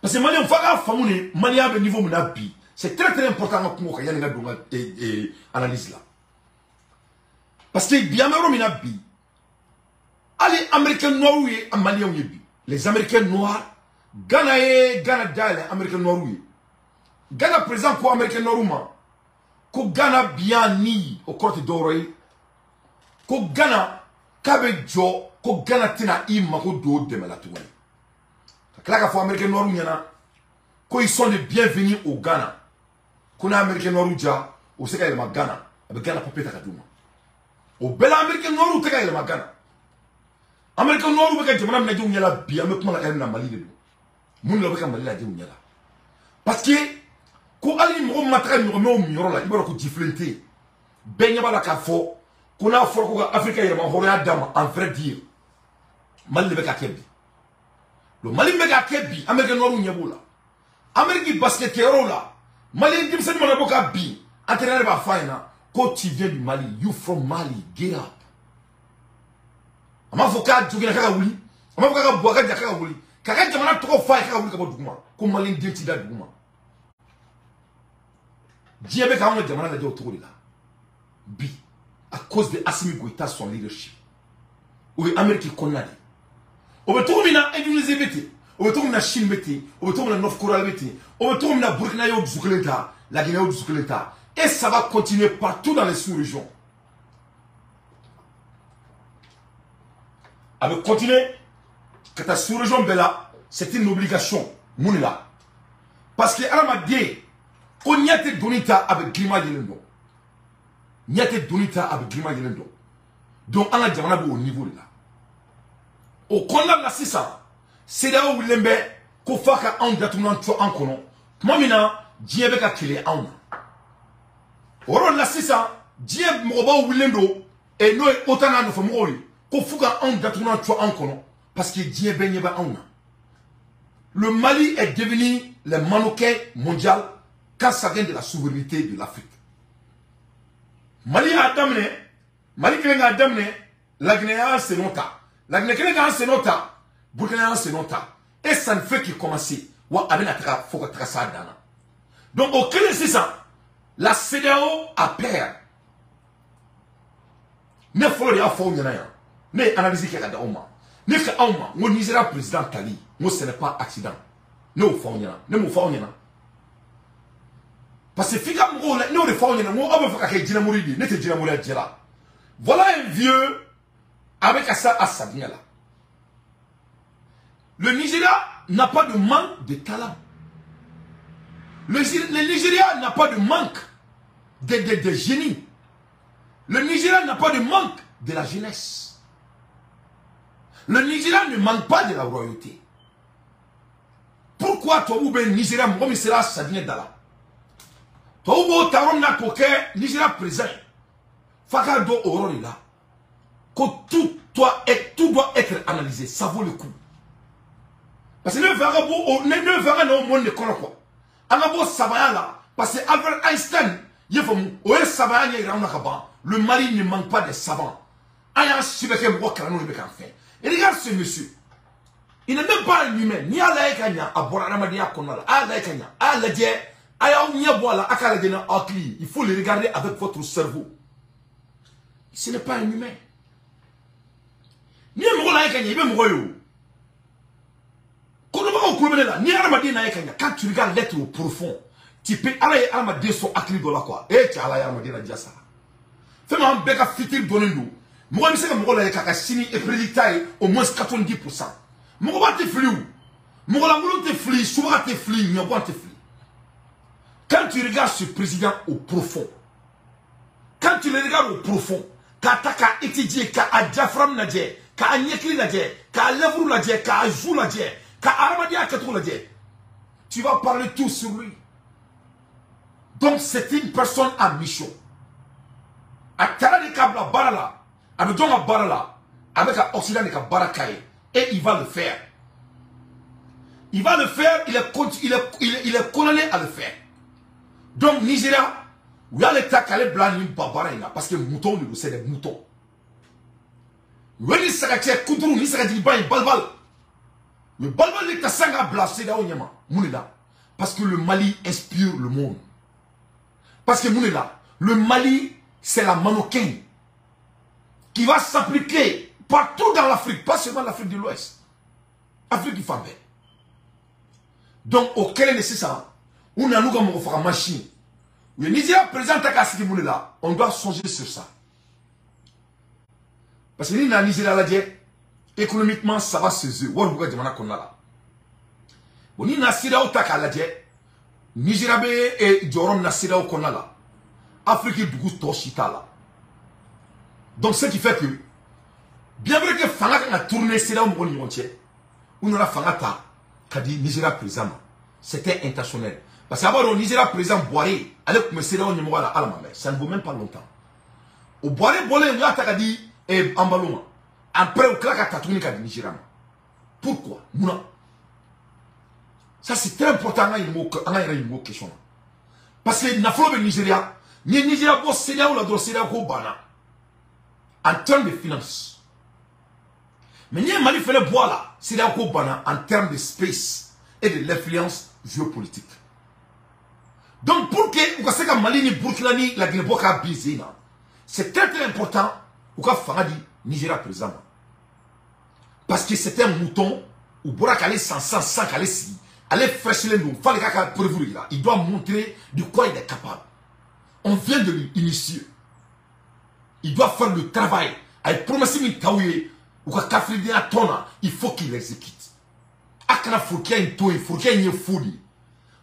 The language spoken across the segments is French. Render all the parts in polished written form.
Parce que Maliens, il Maliens à niveau Munabi. C'est très très important pour qu'il y ait une analyse là. Parce que bien Munabi, allez, Américains noirs ou Maliens, les Américains noirs, Ghana et Ghana, les Américains noirs. Ghana présent quoi Américain noirs, ko Ghana bien ni au côté d'Oré, ko Ghana, Kabe Jo, ko Ghana tina ima ko do de Malatouni. Là, il faut Américains noirs, ils sont les bienvenus au Ghana. Quand les Américains noirs, au Sénégal, au Ghana, avec Ghana, pas péter Kadouma. Au bel Américain noir, au Sénégal, au Ghana. Américain noir, au Ghana, je me dis, il bien, mais comment la haine la Mali, mon le Ghana, Mali, la dit, parce que, quand Ali me remettra, il me remet au mur, là, il va le diffléter. Ben, il va la cafo, qu'on a fort, qu'on a Africain, il m'a dame, en vrai dire. Mali, le Ghana, le Mali mega kebi Américain noir nyabula Américain baskettero là Mali dim se mana boka bi entraîneur ba faina ko tu viens du Mali, you from Mali, get up. Ama foka jugina kaka wuli ama foka boka kaka wuli kaka jamana to fa kaka wuli ka duguma ko Mali dim ti da duguma diebe ka mo jamana la jo to là bi à cause de Assimi Goïta son leadership ou Américain connadi on veut tout mina Indonésie bêté, on veut tout mina Chine bêté, on veut tout mina North Korea bêté, on veut tout mina Burkina Faso Zoukleta, la Guinée Zoukleta, et ça va continuer partout dans les sous-régions. Avec continuer, que ta sous-région Bella, c'est une obligation, Mounela, parce que Alamadé, on y a été donita avec Grima Yelendo, il y a été donita avec Grima Yelendo, donc on a dit au niveau de là. Au condamne la sisa, c'est là où l'embe, qu'on fasse un datounan toi en kono, mamina, diebe ka kile auna. Oro la sisa, diebe moba ou l'endo, et nous autant à nous famoi, qu'on fasse un datounan toi en kono, parce que diebe nyeba auna. Le Mali est devenu le mannequin mondial quand ça vient de la souveraineté de l'Afrique. Mali a damné, Mali a damné, la Guinée c'est longtemps. La Guinée c'est nota, Burkina c'est nota. Et ça ne fait que commencer. Wa abena tra faut que ça dana. Donc au Kenya c'est ça. La CEDEAO a peur. Ne faut rien faire nyana ya. Ne analyser que da oma. Ne ka oma, mon Nigeria président Tali, moi ce n'est pas accident. Ne au fond nyana, ne mo fond nyana. Parce que fika mo ne au fond nyana, mo aba faka ke dina mouridi, ne te dina mouridi djela. Voilà un vieux avec ça à Sabina là. Le Nigeria n'a pas de manque de talent. Le Nigeria n'a pas de manque de génie. Le Nigeria n'a pas de manque de la jeunesse. Le Nigeria ne manque pas de la royauté. Pourquoi toi ou ben Nigeria m'omi sera Sabina là? Toi ou ben tarom na koke Nigeria présent. Faka do orori là. Que tout doit être analysé, ça vaut le coup. Parce que ne verra pas au monde de quoi. Anabo Savaya là, parce que Albert Einstein, il faut que Savaya le Mali ne manque pas de savants. Aya Sibeke Mboka nous le fait. Et regarde ce monsieur. Il n'est même pas un humain, ni à la Ekanya, à Boramadia Konala, à la Ekanya, à la Dje, à Yaounia à Kaladena Akli. Il faut le regarder avec votre cerveau. Ce n'est pas un humain. Ni mo la Ekanya, il veut mourir. Quand tu regardes l'être au profond, tu peux aller à la son acli de la quoi. Et tu as la Yarmadina Diassa. Fais-moi un bec à fitir donnez-nous. Moi, je sais que mon rôle est signé et prédicté au moins 90%. Mon rôle est flou. Mon rôle est flou. Souvent, tu es flou. Quand tu regardes ce président au profond, quand tu le regardes au profond, quand tu as étudié, quand tu as diaphragme, quand tu as nyekli, quand tu as lèvre, quand tu as joue, tu vas parler tout sur lui. Donc c'est une personne à mission. Avec un Occident de Barakaye. Et il va le faire. Il va le faire, il est condamné à le faire. Donc Nigeria, où il y a l'État qui est blanc, parce que mouton, c'est des moutons. Où il y a des balbal. Le balbal de Tassanga blasé là au Nyama. Mounela. Parce que le Mali inspire le monde. Parce que Mounela, le Mali, c'est la mannequin qui va s'appliquer partout dans l'Afrique, pas seulement l'Afrique de l'Ouest. Afrique du Fambé. Donc, auquel est nécessaire, on a nous comme on fera machine. Le Nigeria présente à Kassiki Mounela, on doit songer sur ça. Parce que nous, Nigeria, là, économiquement, ça va se faire. Où est-ce qu'on a là? On y a Sira au Taka, là, Nigeria et Jorom Nasira au Konala. Afrique du goût Toshita là. Donc, ce qui fait que, bien vrai que Fanga a tourné Sira au Montier, on a Fangata, qui a dit Nigeria présent. C'était intentionnel. Parce qu'avant, le Nigeria présent, Boiré, allez comme Sira au Nimoa à la ça ne vaut même pas longtemps. Au Boiré, Bolé, on a dit, et Ambaloma. Après, au Klaka, tu as tourné à Nigeria. Pourquoi? Mouna. Ça, c'est très important. On a une question. Parce que Naflo de Nigeria, ni Nigeria, pour Sénégal ou la Drossera, en termes de finances. Mais ni Mali fait le bois là, Sénégal en termes de space et de l'influence géopolitique. Donc, pour que vous savez Mali ni Burkina ni la Guinée-Boka bisé, c'est très très important pour que Fangadi Nigeria présent. Parce que c'est un mouton où Borak allait sans qu'elle si. Allez fraîcher les noms. Il doit montrer de quoi il est capable. On vient de lui initier. Il doit faire le travail. Il promesse une taouye ou qu'à Kafridi à tona, il faut qu'il l'exécute. Akana Fourkia une toy, Fourkia une folie.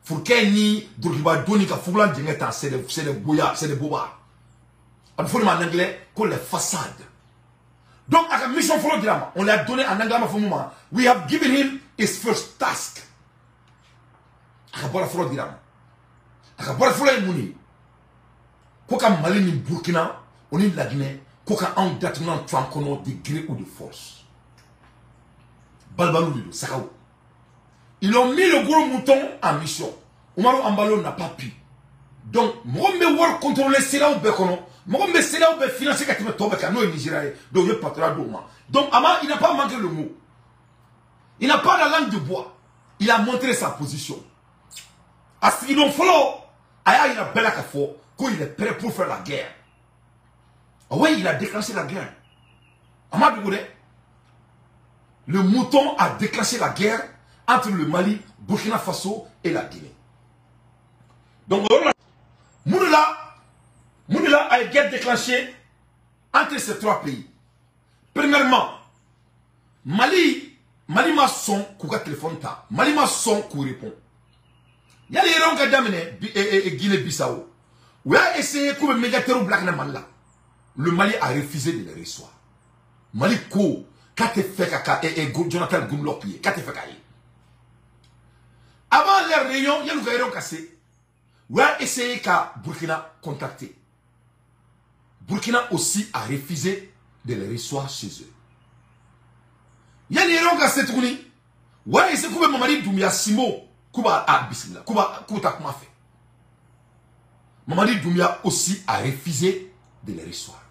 Fourkia une Drogiba Doni ka Fouglan Djengeta, c'est des boya, c'est des boba. On faut en anglais qu'on les façades. Donc, à la mission follow drama, on l'a donné en anglais pour moment. We have given him his first task. Akabora follow drama. Akabora follow mouni. Koka Mali ni Burkina, on est la Guinée, koka en datement trancono de gré ou de force. Balbalou de Sakaou. Ils ont mis le gros mouton en mission. Oumaro Ambalo n'a pas pu. Donc, moi, je vais contrôler Séla ou Bekono. Moi, je vais financer quand tu me tombes avec un Nigeria. Donc, je vais pas te la donner. Donc, Ama, il n'a pas manqué le mot. Il n'a pas la langue de bois. Il a montré sa position. À ce qu'il en follow, Aya, il a bel akafo, qu'il est prêt pour faire la guerre. Ah oui, il a déclenché la guerre. Ama Dougoudé, le mouton a déclenché la guerre entre le Mali, Burkina Faso et la Guinée. Donc, Mounila a une guerre déclenchée entre ces trois pays. Premièrement, Mali m'a son pour téléphone ta. Mali m'a son pour répondre. Il y a les gens qui ont amené Guinée-Bissau. Où a essayé comme médiateur black na Mali. Le Mali a refusé de les recevoir. Mali ko, qu'a fait kaka et Jonathan Goumlopier, qu'a fait kaka. Avant les réunions, il y a le gars cassé. Où a essayé qu'à Burkina contacter. Burkina aussi a refusé de les recevoir chez eux. Il y a des gens qui ont fait tourner. Ouais, c'est comme Mamadi Doumbia Simo, Kuba a bismillah, Kuba a fait. Mamadi Doumbia aussi a refusé de les recevoir.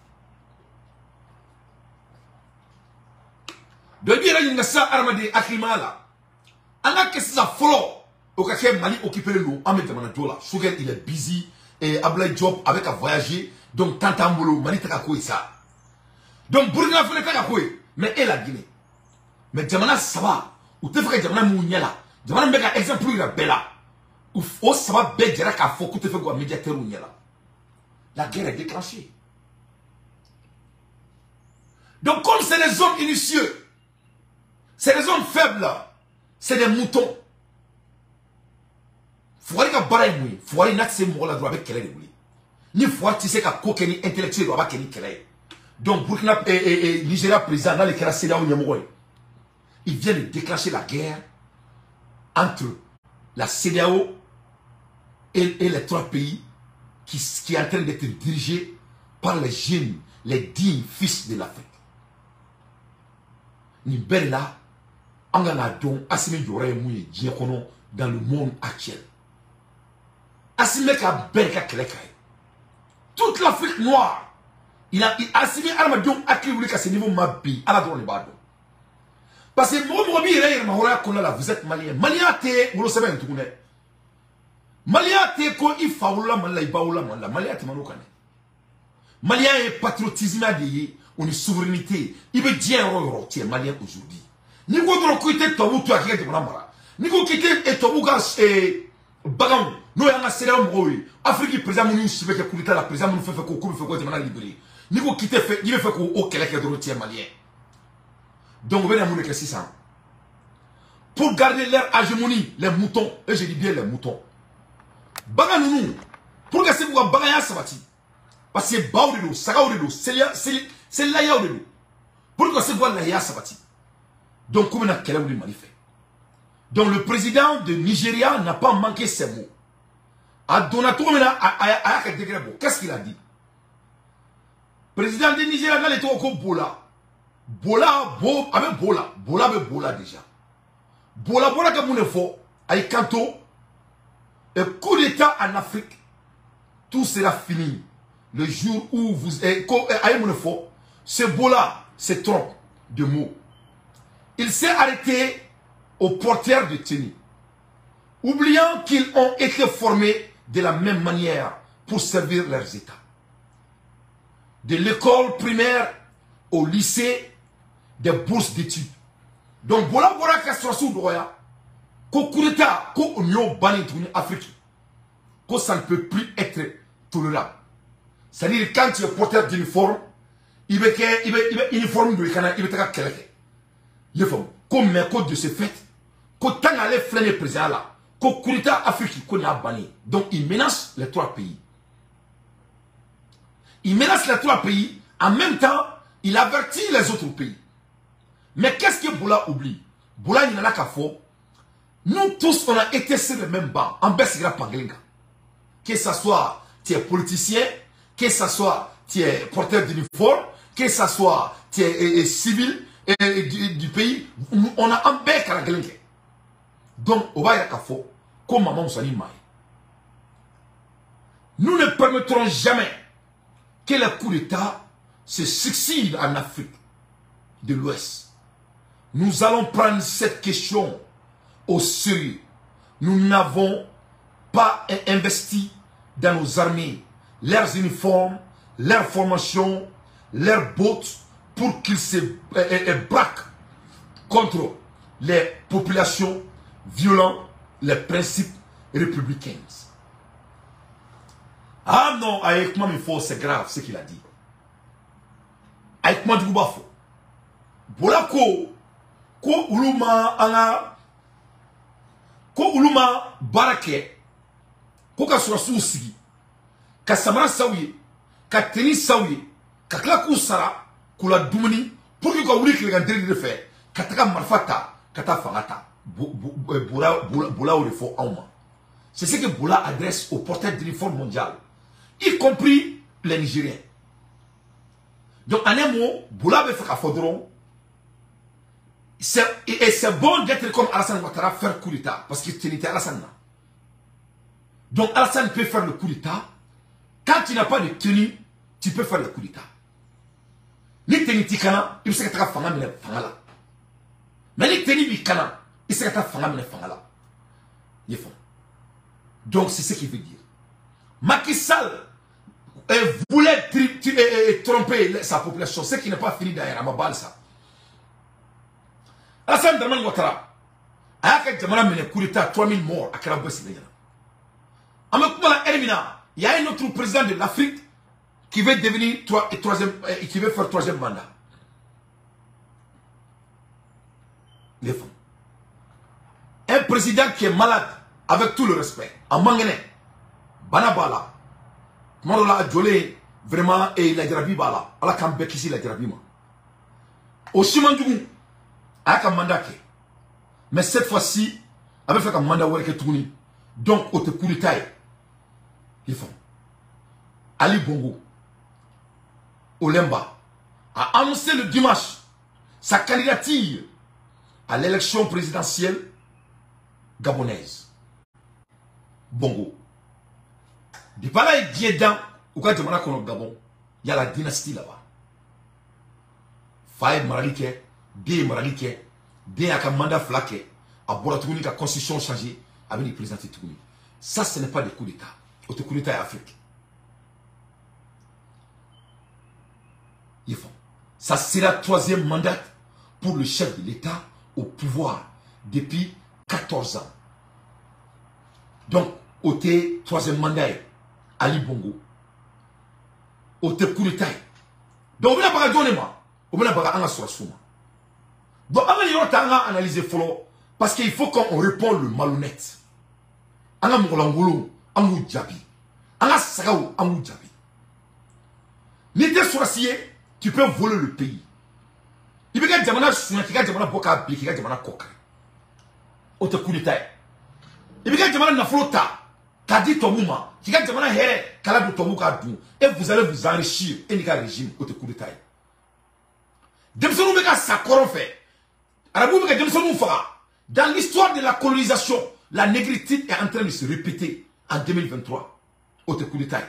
Donc, il y a une arme de Aklimala. On a que ça follow. Au cas où Mali occupé le loup, Ahmed Manatola, Sougen il est busy et Ablaï Job avec à voyager. Donc, Tantambolo, Mali Takakoué ça. Donc, Burkina Faso Takakoué, mais elle a Guinée. Mais Jamana ça va. Ou te fait Jamana Mouniela. Jamana Mega exemple pour la Bella. Ou oh ça va Bedjera Ka Foko te fait quoi médiateur Mouniela. La guerre est déclenchée. Donc, comme c'est des hommes initieux, c'est des hommes faibles, c'est des moutons. Fouari ka baraye moui, Fouari n'a que mort la droit avec quelle est moui. Ni Fouari tu sais qu'à coqueni intellectuel doit avoir quelle est. Donc Burkina et Nigeria président dans les cas CEDEAO Niamoué. Ils viennent de déclencher la guerre entre la CEDEAO et les trois pays qui est en train d'être dirigés par les jeunes, les dignes fils de l'Afrique. Ni belle là, on a donc Assimi Yoré Mouye Diekono dans le monde actuel. Assimi ka Belka Kelekaï. Toute l'Afrique noire, il a Assimi Armadon à qui voulait qu'à ce niveau m'a bi à la drone bado. Parce que vous êtes malien. Malien te, vous le savez, tout le monde. Malien te, quand il faut Malien te manokane. Malien est patriotisme à dire, on est souveraineté. Il veut dire tu es malien aujourd'hui. Ni ko dro ko ite tobu to akike de mara. Ni ko kite e tobu ga bagam no ya nga sera mo wi. Afrique président mu sibe ke kulita la président mu fait ko de mana libéré. Ni ko kite fait il fait ko o kele ke dro tu es malien. Donc venez à mon que 600. Pour garder leur hégémonie, les moutons, et je dis bien les moutons. Bagam nous pour que c'est vous bagaya sabati. Parce que baoudou, sagaoudou, c'est là yaoudou. Pour que c'est vous la ya sabati. Donc, comme on a quel manifeste. Donc, le président de Nigeria n'a pas manqué ses mots. À Donato, qu'est-ce qu'il a dit? Président de Nigeria n'a pas été Bola. Bola déjà. Bola comme on est fort. Avec Kanto, un coup d'état en Afrique, tout sera fini. Le jour où vous êtes, ce Bola se trompe de mots. Il s'est arrêté aux porteurs de tenue, oubliant qu'ils ont été formés de la même manière pour servir leurs États. De l'école primaire au lycée, des bourses d'études. Donc, voilà, qu'est-ce que c'est Afrique, que ça ne peut plus être tolérable. C'est-à-dire, quand tu es porteur d'uniforme, il veut uniforme de l'État, il veut te les femmes, comme mes codes de ce fait, quand on allait freiner le président là, quand l'État africain qu'on a banni, donc il menace les 3 pays. Il menace les 3 pays, en même temps, il avertit les autres pays. Mais qu'est-ce que Boula oublie? Boula il n'y en a qu'à faux. Nous tous, on a été sur le même banc, en Bessigra Panglinga. Que ce soit tu es politicien, que ce soit tu es porteur d'uniforme, que ce soit tu es civil, du pays, on a un bec à la gueule. Donc, on va y aller comme maman Moussani Maï. Nous ne permettrons jamais que les coups d'État se succèdent en Afrique de l'Ouest. Nous allons prendre cette question au sérieux. Nous n'avons pas investi dans nos armées, leurs uniformes, leur formation, leurs bottes, pour qu'ils se braquent contre les populations violant les principes républicains. Ah non, avec moi, c'est grave ce qu'il a dit. Avec moi, du coup, bafo. Voilà ko uluma barake, ko ka surasu sigi, ka samara saouye, ka tennis saouye, ka klaku sara, kula dumuni pour que vous voulez de faire kataka marfata kata fangata boula ou le faux c'est ce que Boula adresse aux porteurs de l'uniforme mondial, y compris les Nigériens. Donc en un mot, Boula veut faire à Fodron. Et c'est bon d'être comme Alassane Ouattara, faire coup d'état parce qu'il était Alassane. Donc Alassane peut faire le coup d'état. Quand tu n'as pas de tenue, tu peux faire le coup d'état. Ni teni tikana, il sait que tu as fanga mine fangala. Mais ni teni bikana, il sait que tu as fanga mine fangala. Donc c'est ce qu'il veut dire. Macky Sall voulait tromper sa population, ce qui n'est pas fini d'ailleurs, à ma balle ça. Alassane Dramane Ouattara, il y a coup d'état 3000 morts à Karabouessi. Il y a un autre président de l'Afrique qui veut devenir qui veut faire 3e mandat. Les femmes. Un président qui est malade, avec tout le respect, en Mangene, Banabala, Marola Djolé, vraiment, et la Dirabi Bala, à la Kambek ici, la Dirabi. Au Simandou, avec un mandat. Mais cette fois-ci, avec un mandat où il tourné. Donc, au te coup de taille. Les femmes. Ali Bongo, Olemba, a annoncé le dimanche sa candidature à l'élection présidentielle gabonaise. Bongo. De par là, il y a au Gabon, il y a la dynastie là-bas. Faye Maralike, Gué Maralike, Dès qu'un mandat flaqué, à Boratouni, la constitution changée, avec le président Touni. Ça, ce n'est pas des coups d'État. Autre coup d'État est Afrique. Ça, c'est le troisième mandat pour le chef de l'État au pouvoir depuis 14 ans. Donc, au troisième mandat, Ali Bongo. Au coup d'État. Donc, on n'a pas donné moi. On n'a pas donné. Donc, on a analysé follow parce qu'il faut qu'on réponde le malhonnête. On a Moulangolo, on a Djabi. On a Sagaou, on a Djabi. N'était sorcier, tu peux voler le pays. Il veut que Djamana Souna, qui a Djamana Boka, qui a Djamana Koka. Au coup d'État. Il veut que Djamana Naflota, Kadi Tomouma, qui a Djamana Here, Kalabou Tomouka Dou. Et vous allez vous enrichir, et n'y a régime, au coup d'État. Demsonou Meka Sakoron fait. Dans l'histoire de la colonisation, la négritude est en train de se répéter en 2023 au coup d'État.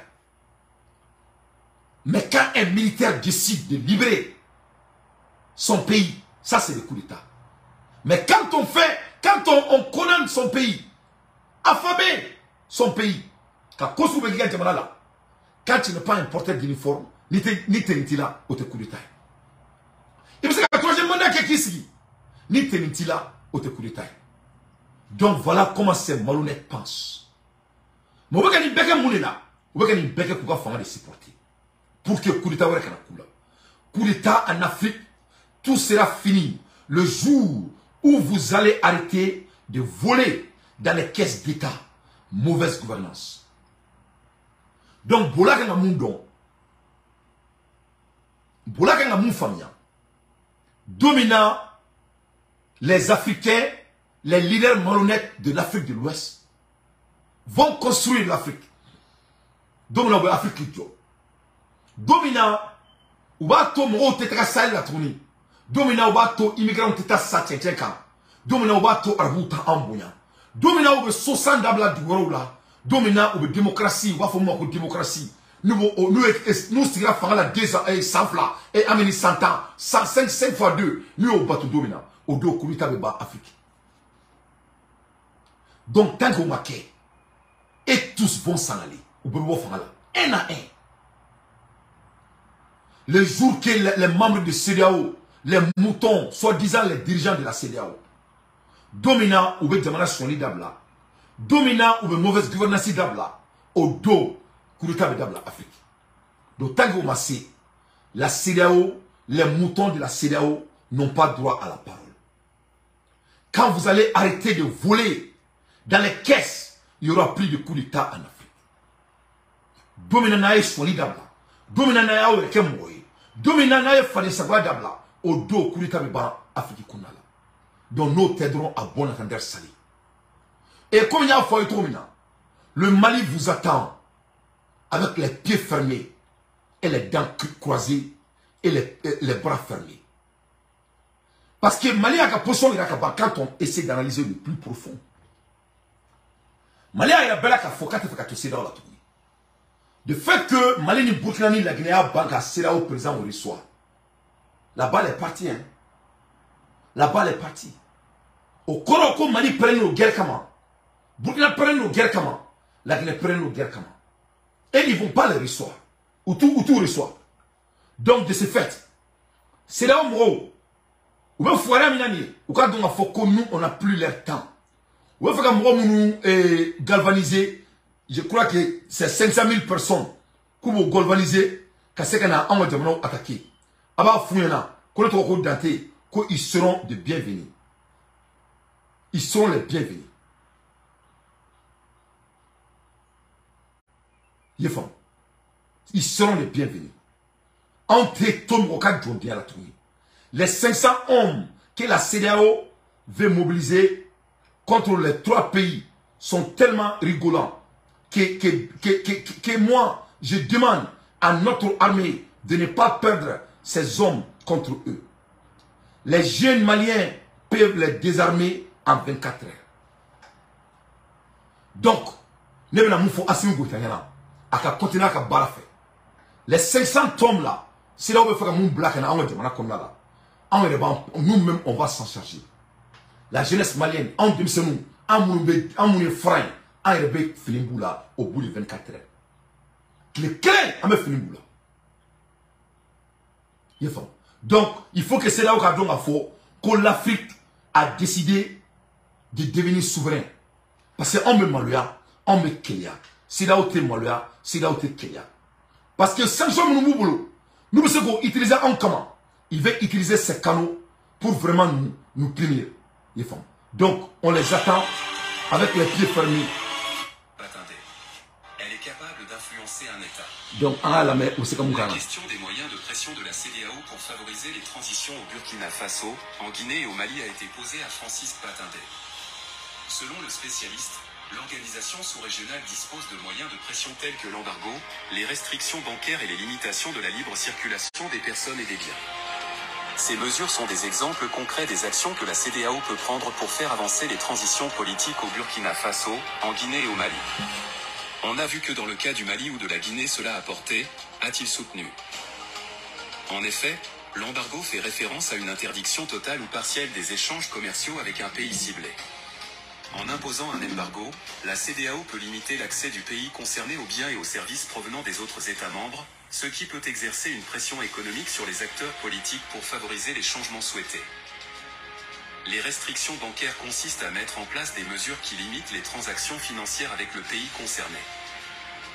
Mais quand un militaire décide de libérer son pays, ça c'est le coup d'État. Mais quand on condamne son pays, affamé son pays, quand tu n'es pas un porteur d'uniforme, ni t'es là au coup d'État. Et parce que le troisième mandat qui est ici, ni Tenitila au coup d'État. Donc voilà comment ces malhonnêtes pensent. Mais on va gagner Beka Moulina, on va gagner Beka Kouka Fanga de supporter. Pour que le coup d'État soit là. Coup d'État en Afrique, tout sera fini le jour où vous allez arrêter de voler dans les caisses d'État. Mauvaise gouvernance. Donc, Bolaka Namundon, Bolaka Namoufamia, dominant les Africains, les leaders malhonnêtes de l'Afrique de l'Ouest, vont construire l'Afrique. Dominant l'Afrique. Dominant, ou bato moro tetra sal la tourni. Dominant, ou bato immigrant teta sa tchenka. Dominant, ou bato arbuta ambunya. Dominant, ou 60 dabla du goroula. Dominant, ou démocratie, ou bafo moko démocratie. Nous sera faire la 100 fla et amener 100 ans, 5 fois 2, nous au bateau dominant, au dos Kouita Beba Afrique. Donc, tant qu'on m'a et tous vont s'en aller, au Bebo Fangala, un à un. Le jour que les membres de CEDEAO, les moutons, soi-disant les dirigeants de la CEDEAO, dominant ou Bedjamana Soni Dabla, dominant ou mauvaise gouvernance Dabla, au dos, Kourouta Bedabla Afrique. Donc, tant que vous massez, la CEDEAO, les moutons de la CEDEAO n'ont pas droit à la parole. Quand vous allez arrêter de voler dans les caisses, il n'y aura plus de coup d'État en Afrique. Dominanae Soni Dabla, Dominanae Orekemoye, Dominanae Fade Sagwa Dabla, au dos Kourouta Bedabla Afrique Kounala. Donc, nous t'aiderons à bon entendeur sali. Et comme il y a un foyer dominant, le Mali vous attend avec les pieds fermés et les dents croisées et les bras fermés. Parce que Mali a une position quand on essaie d'analyser le plus profond. Mali a une belle dans la tournée. Le fait que Mali ni Burkina ni la Guinée a banque à Sera au président au reçoit. La balle est partie. Hein? La balle est partie. Au Koroko, Mali prenne nos guerres comment? Burkina prenne nos guerres comment? La Guinée prenne nos guerres comment? Et ils ne vont pas les recevoir. Ou tout reçoit. Donc, de ce fait, c'est là où on va foirer à Minani. Ou quand on a fait que nous, on n'a plus leur temps. Ou va faire que nous galvaniser. Je crois que c'est 500 000 personnes qui vont galvaniser. Quand c'est qu'on a attaqué. Aba Fouyana, qu'on a trop denté, qu'ils seront de bienvenus. Ils seront les bienvenus. Ils seront les bienvenus. Les 500 hommes que la CEDEAO veut mobiliser contre les 3 pays sont tellement rigolants que moi, je demande à notre armée de ne pas perdre ces hommes contre eux. Les jeunes Maliens peuvent les désarmer en 24 heures. Donc, nous avons continuer à faire. Les 500 tomes là, c'est là où on va faire un black et nous-mêmes on va s'en charger. la jeunesse malienne, en demi-senou, en mouni frein, en rebe Filimboula au bout de 24 heures. Les clés, en me Filimboula. Donc, il faut que c'est là où que l'Afrique a décidé de devenir souverain. Parce qu'on me Maloya, on me Kélia. C'est là où tu es Maloya, c'est là où tu es Kélia. Parce que sans jamais nous devons utiliser un comment. Il va utiliser ces canaux pour vraiment nous punir. Donc, on les attend avec les pieds fermés. Elle est capable d'influencer un État. Donc, la question des moyens de pression de la CEDEAO pour favoriser les transitions au Burkina Faso, en Guinée et au Mali a été posée à Francis Batindé. Selon le spécialiste, l'organisation sous-régionale dispose de moyens de pression tels que l'embargo, les restrictions bancaires et les limitations de la libre circulation des personnes et des biens. Ces mesures sont des exemples concrets des actions que la CEDEAO peut prendre pour faire avancer les transitions politiques au Burkina Faso, en Guinée et au Mali. On a vu que dans le cas du Mali ou de la Guinée cela a porté, a-t-il soutenu. En effet, l'embargo fait référence à une interdiction totale ou partielle des échanges commerciaux avec un pays ciblé. En imposant un embargo, la CEDEAO peut limiter l'accès du pays concerné aux biens et aux services provenant des autres États membres, ce qui peut exercer une pression économique sur les acteurs politiques pour favoriser les changements souhaités. Les restrictions bancaires consistent à mettre en place des mesures qui limitent les transactions financières avec le pays concerné.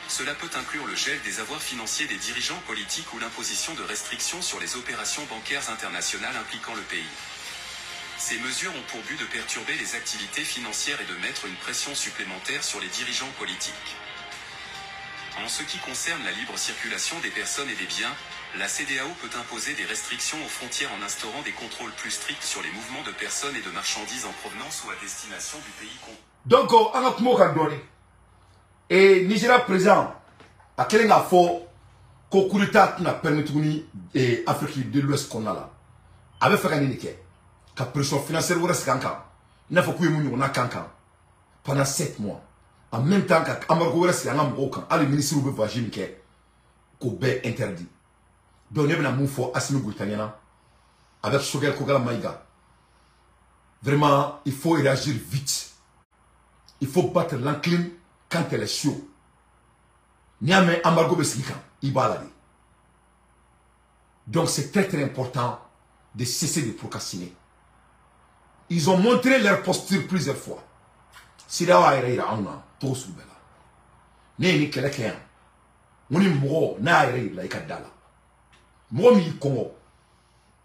Cela peut inclure le gel des avoirs financiers des dirigeants politiques ou l'imposition de restrictions sur les opérations bancaires internationales impliquant le pays. Ces mesures ont pour but de perturber les activités financières et de mettre une pression supplémentaire sur les dirigeants politiques. En ce qui concerne la libre circulation des personnes et des biens, la CEDEAO peut imposer des restrictions aux frontières en instaurant des contrôles plus stricts sur les mouvements de personnes et de marchandises en provenance ou à destination du pays. Donc, on a tout et Nigeria présent, à quel a fort qu'au coup d'État n'a permis de l'Afrique de l'Ouest qu'on a là, avec fait un indiqué, qu'à pression financière ou reste cancan, il n'a pas pu y avoir cancan pendant 7 mois. En même temps qu'Amargo reste un homme aucun, à le ministre de Vagim qu'au bé interdit. Donc, il y a un mouvement Assimi Goïtaniana avec Shogel Kogala Maïga. Vraiment, il faut réagir vite. Il faut battre l'encline quand elle est chaude. Niamé Amargo Beslikan, il va la dire. Donc, c'est très très important de cesser de procrastiner. Ils ont montré leur posture plusieurs fois. Si là, il y a un tout sous bella. N'est que quelqu'un. On est mort, n'a pas eu la ikadala. Moi, mi Congo.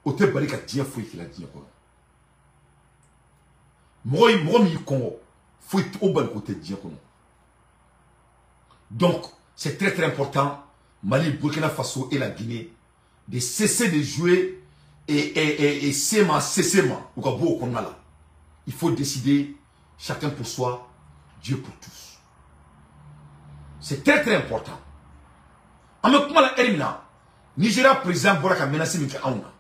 Au te bari ka dia fouille qui la dia kono. Moi, mi Congo. Fouille au bal côté dia kono. Donc, c'est très très important, Mali, Burkina Faso et la Guinée, de cesser de jouer et cessément, au Gabo qu'on a là. Il faut décider, chacun pour soi, Dieu pour tous. C'est très très important. En me comment la Elimina, Nigeria président Boraka menacé Mika Aouna.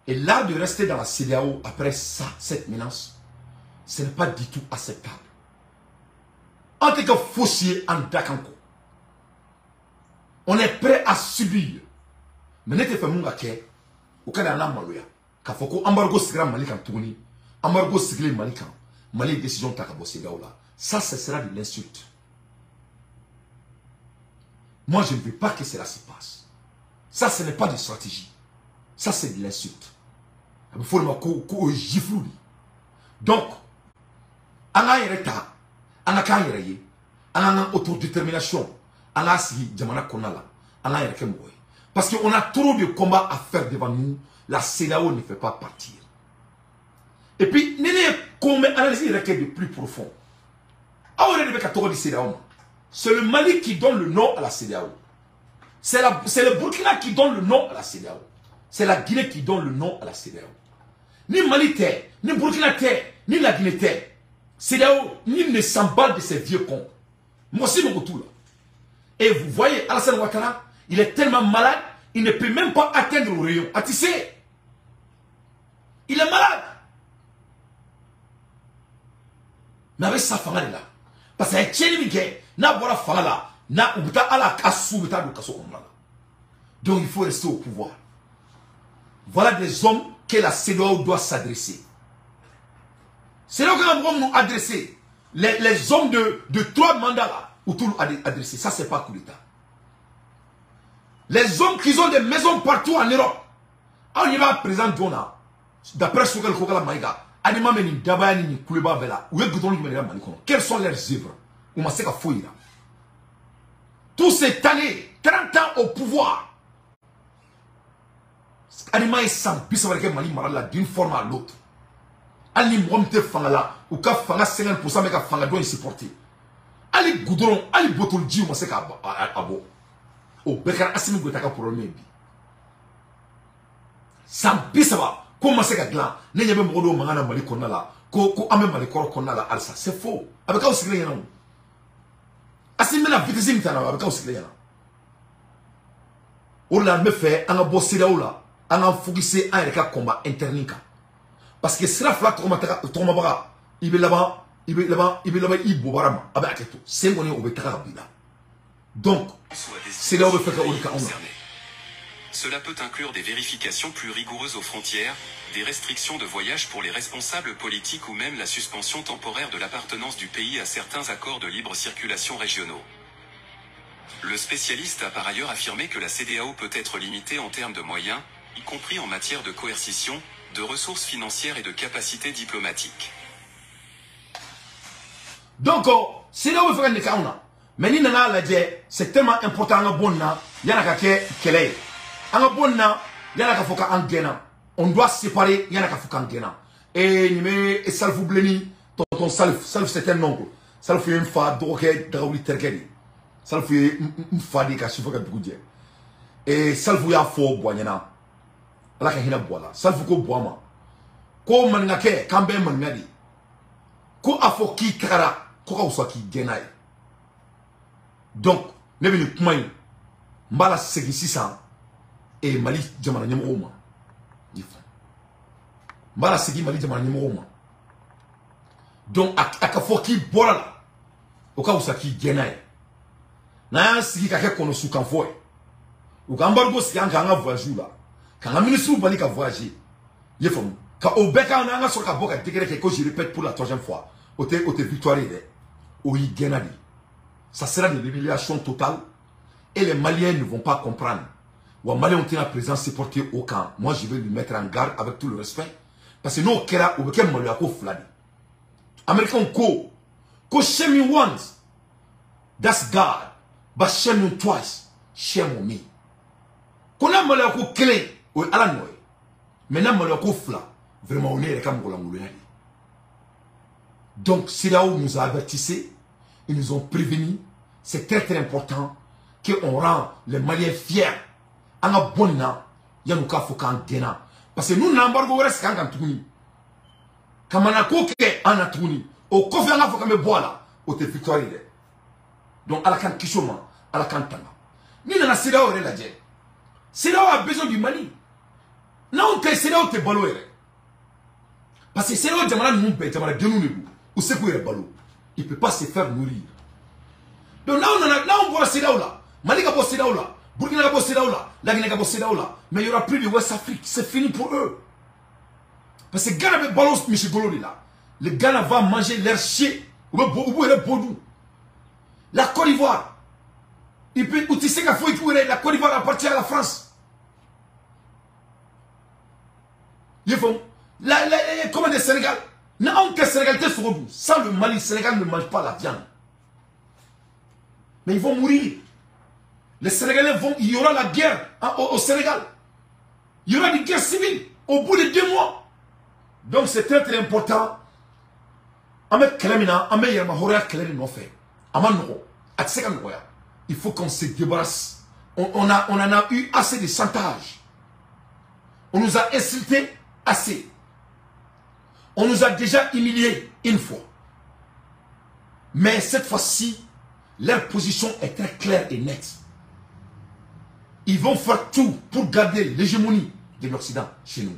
Et là de rester dans la CEDEAO après ça, cette menace, ce n'est pas du tout acceptable. En tant que fossier en Dakanko, on est prêt à subir. Mais n'était pas mon gars, au Canada, Maloya, Kafoko, embargo sigra Malikan Touni, embargo sigle Malikan, Mali décision Takabo Segaola. Ça, ce sera de l'insulte. Moi, je ne veux pas que cela se passe. Ça, ce n'est pas de stratégie. Ça, c'est de l'insulte. Il faut le giflou. Donc, on a un état, on a un état, on a une autodétermination, on a si Djamana Konala, on a un état. Parce qu'on a trop de combats à faire devant nous, la CEDEAO ne fait pas partir. Et puis, nous avons analysé les requêtes de plus profond. C'est le Mali qui donne le nom à la CEDEAO. C'est le Burkina qui donne le nom à la CEDEAO. C'est la Guinée qui donne le nom à la CEDEAO. Ni Mali terre, ni Burkina terre, ni la Guinée terre. CEDEAO, ni ne s'emballe de ces vieux cons. Moi aussi, mon retour là. Et vous voyez, Alassane Ouattara, il est tellement malade, il ne peut même pas atteindre le rayon. Atissé. Il est malade. Mais avec sa femme là. Parce que Tchéni Miguel, n'a pas la femme là, n'a pas à la cassou, n'a pas là. Donc il faut rester au pouvoir. Voilà des hommes que la CEDEAO doit s'adresser. C'est là que nous avons adressé les hommes de 3 mandats là, où tout adressé. Ça, c'est pas coup d'État. Les hommes qui ont des maisons partout en Europe. On y va présent Dona. D'après ce que le Kokala Maïga, Anima Meni Dabani ni Kuleba Vela, ou quelles sont leurs œuvres? Ou Maseka Fouira. Tous ces années, 30 ans au pouvoir. Anima est sans bis avec Mali Marala d'une forme à l'autre. Ali Mwamte Fangala, ou Ka Fanga 50% mais Ka Fanga doit y supporter. Ali Goudron, Ali Botolji ou Maseka Abo. Au Bekar Assimi Gotaka pour le Mébi. Sans bis va. Comment c'est que là, n'y a pas de mangana mali konala, ko amé mali koro konala alsa, c'est faux. Avec quoi c'est rien. Asi mena vitesse mitana avec quoi c'est rien. Ola me fait un bossé là, un focusé un reka combat internika. Parce que c'est la flaque trop bara, il veut là-bas, il bobarama, avec tout. C'est mon au betara bina. Donc, c'est là où on fait que cela peut inclure des vérifications plus rigoureuses aux frontières, des restrictions de voyage pour les responsables politiques ou même la suspension temporaire de l'appartenance du pays à certains accords de libre circulation régionaux. Le spécialiste a par ailleurs affirmé que la CEDEAO peut être limitée en termes de moyens, y compris en matière de coercition, de ressources financières et de capacités diplomatiques. Donc, c'est là où on fait un cas. Mais c'est tellement important il y a un cas on doit séparer et Nime Salf Bleni, ton Salf c'est un oncle. Salf est un fa, drogué, draouli terkeri. Salf est un fa de Kachifoka Boudje. Et Salf ya fo boignana. La kahina boila. Salf ko boama. Ko manake, kambe mangadi. Ko afoki kara, ko kausaki genai. Donc, ne venu kumai. Mbala segi 600. Et Mali jamana nyemo ma mbala sigi Mali jamana nyemo ma donc akafoki bola oka usaki genai na sigi ka ke kono su kan foi o ka mbargo sigi an ka nga voyage la ka nga ministre bali ka voyager yefom ka obeka na nga so ka boka tikere ke ko je répète pour la 3e fois o te victoire de o yi genadi ça sera de l'humiliation totale et les Maliens ne vont pas comprendre. Ou Mali ont la présence se porter au camp. Moi, je vais lui mettre en garde avec tout le respect. Parce que nous, Kera, ou Bekem Maliako Fladi. American ko shame you once. That's God. But shame you twice. Shame on me. Kona Maliako Kele, ou Alanoy. Maintenant, Maliako Fla. Vraiment, on est comme Golamouliani. Donc, c'est là où nous a avertissé. Ils nous ont prévenus. C'est très très important qu'on rend les Maliens fiers. Anga bonna yanuka fokan gena parce que nous n'embargo reste quand tuni kamana ko ke anatuni o kofi anga fokan me boala o te victoire de donc ala kan kishoma ala kan tanga ni na sida ore la je sida a besoin du Mali na on te sida o te balo ere parce que sida o jamana nous be jamana de nous ou c'est pour balo il peut pas se faire nourrir donc là on voit sida là Mali ka bo sida là Burkina Faso c'est là, la Guinée c'est là, mais il n'y aura plus de West Afrique, c'est fini pour eux. Parce que Ghana va balancer Michel Gololi là. Le Ghana va manger leur chien, ou le Bodou. La Côte d'Ivoire, il peut, ou tu sais qu'il faut écouter, la Côte d'Ivoire appartient à la France. Ils font, comment le Sénégal, non, que le Sénégal est sur vous. Sans le Mali, le Sénégal ne mange pas la viande. Mais ils vont mourir. Les Sénégalais vont, il y aura la guerre au Sénégal. Il y aura une guerre civile au bout de 2 mois. Donc c'est très très important. Il faut qu'on se débarrasse. On en a eu assez de chantage. On nous a insultés assez. On nous a déjà humiliés une fois. Mais cette fois-ci, leur position est très claire et nette. Ils vont faire tout pour garder l'hégémonie de l'Occident chez nous.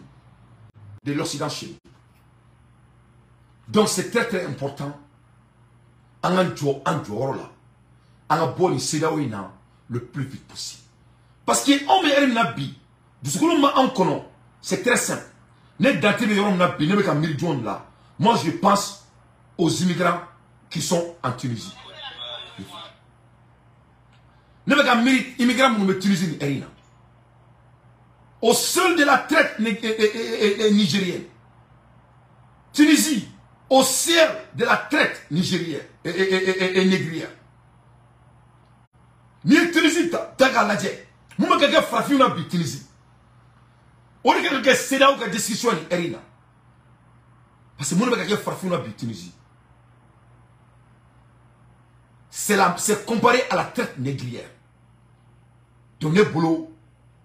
De l'Occident chez nous. Donc c'est très très important. Le plus vite possible. Parce qu'on me nabi. C'est très simple. Ne daté de yon nabi, ne beka million là. Moi, je pense aux immigrants qui sont en Tunisie. Ne pas mérite immigrants pour me Tunisie ni au sol de la traite nigérienne. Tunisie, au ciel de la traite nigérienne et négrière. Ni Tunisie, t'as qu'à la dire. Moi, je suis farfi na bi Tunisie. On est que c'est là où la discussion est erina. Parce que moi, je suis farfi na bi Tunisie. C'est comparé à la traite négrière. Donc, les boulot,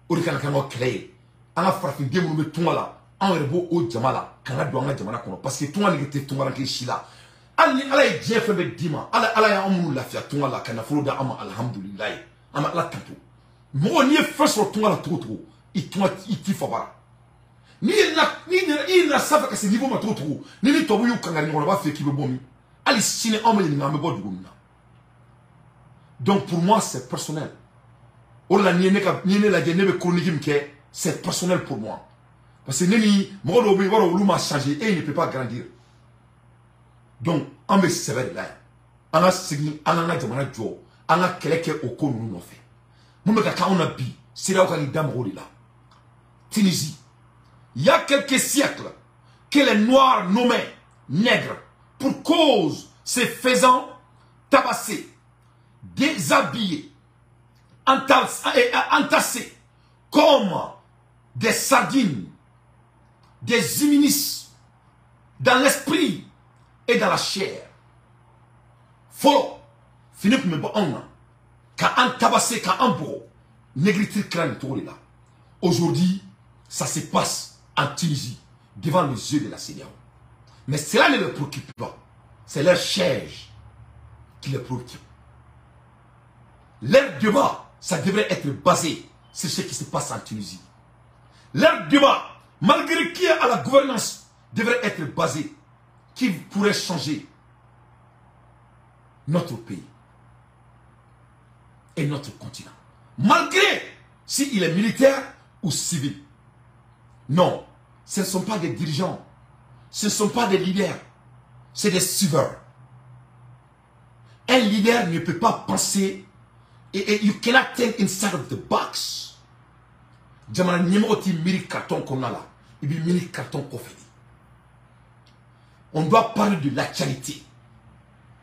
on est qu'on créé. On a farfi de mon tout là. On est beau au Jamala. Quand on a douanga Jamala parce que tout le monde était tout le monde qui est chila. Allah est bien fait avec Dima. Allah est amour la fia tout là. Quand on a fait d'ama alhamdulillah. On a la tantou. Moi, ni fait sur tout là trop. Il t'y faut pas. Ni n'a savent que c'est niveau ma trop. Ni toi vous quand on va faire qui le bon. Ali sine on me n'a me bon du gomna. Donc pour moi c'est personnel. On la ni ne la gêne chronique c'est personnel pour moi. Parce que Neni, moi, le m'a changé et il ne peut pas grandir. Donc, on me sévère là. On a signé, on a demandé à Joe, on a quelqu'un au cours nous fait. Nous, on a bi, c'est là où on est dans le là. Tunisie, il y a quelques siècles que les Noirs nommaient nègres pour cause se faisant tabasser, déshabiller, entasser comme des sardines, des immunistes dans l'esprit et dans la chair. Follow. Fini pour me voir quand on tabassé, quand on bourreau, négritude crâne tout là. Aujourd'hui, ça se passe en Tunisie, devant les yeux de la CEDEAO. Mais cela ne les préoccupe pas. C'est leur chair qui les préoccupe. Leur débat, ça devrait être basé sur ce qui se passe en Tunisie. Leur débat, malgré qui est à la gouvernance, devrait être basé qui pourrait changer notre pays et notre continent. Malgré s'il est militaire ou civil. Non, ce ne sont pas des dirigeants, ce ne sont pas des leaders, c'est des suiveurs. Un leader ne peut pas penser et you cannot think inside of the box. Jamana numéro ti miri carton qu'on a là. Il dit miri carton qu'on fait. On doit parler de l'actualité.